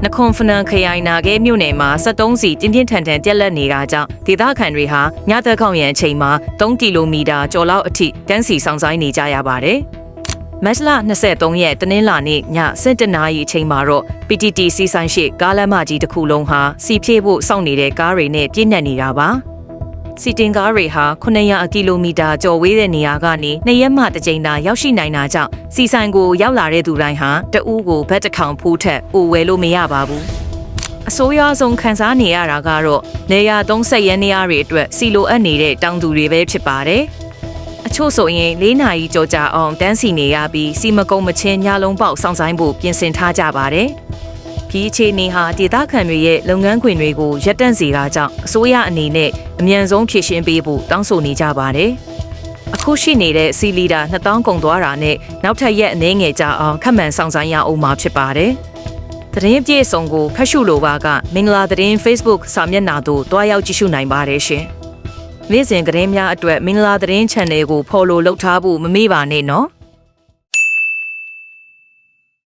နခွန်ဖနန်ခရိုင်နာခဲမြို့နယ်မှာ73စီတင်းတင်းထန်ထန်ပြက်လက်နေတာကြောင့်ဒေသခံတွေဟာညသက်ခေါင်ရန်အချိန်မှာ3ကီလိုမီတာကျော်လောက်အထိတန်းစီဆောင်ဆိုင်နေကြရပါတယ်။မတ်လ23ရက်တနင်္လာနေ့ည7:00နာရီအချိန်မှာတော့ PTT စီဆိုင်ရှိကားလမ်းမကြီးတစ်ခုလုံးဟာစီဖြည့်ဖို့စောင့်နေတဲ့ကားတွေနဲ့ပြည့်နှက်နေတာပါ။စီတင်ကားတွေဟာ900ကီလိုမီတာကျော်ဝေးတဲ့နေရာကနေ2ရက်မှတစ်ကြိမ်သာရောက်ရှိနိုင်တာကြောင့်စီဆိုင်ကိုရောက်လာတဲ့သူတိုင်းဟာတအူးကိုဘက်တစ်ခေါင်ဖိုးထက်ပိုဝယ်လို့မရပါဘူး။အစိုးရဆုံးခန်းစားနေရတာကတော့နေရာ30ရက်နေရာတွေအတွက်စီလိုအပ်နေတဲ့တောင်သူတွေပဲဖြစ်ပါတယ်။အချို့ဆိုရင်4နာရီကျော်ကြာအောင်တန်းစီနေရပြီးစီမကုံမချင်းညလုံးပေါက်စောင့်ဆိုင်ဖို့ပြင်ဆင်ထားကြပါတယ်။ဒီအခြေအနေဟာဒေသခံတွေရဲ့လုပ်ငန်းခွင်တွေကိုရပ်တန့်စေတာကြောင့်အစိုးရအနေနဲ့အမြန်ဆုံးဖြေရှင်းပေးဖို့တောင်းဆိုနေကြပါတယ်။အခုရှိနေတဲ့စီလီတာ2000ကုန်သွားတာနဲ့နောက်ထပ်ရက်အနည်းငယ်ကြာအောင်ခက်မှန်ဆောင်ဆိုင်ရအောင်မှာဖြစ်ပါတယ်။သတင်းပြေဆုံးကိုဖတ်ရှုလိုပါကမင်္ဂလာသတင်း Facebook စာမျက်နှာသို့တွားရောက်ကြည့်ရှုနိုင်ပါတယ်ရှင်။နေ့စဉ်သတင်းများအတွက်မင်္ဂလာသတင်း Channel ကို Follow လုပ်ထားဖို့မမေ့ပါနဲ့နော်။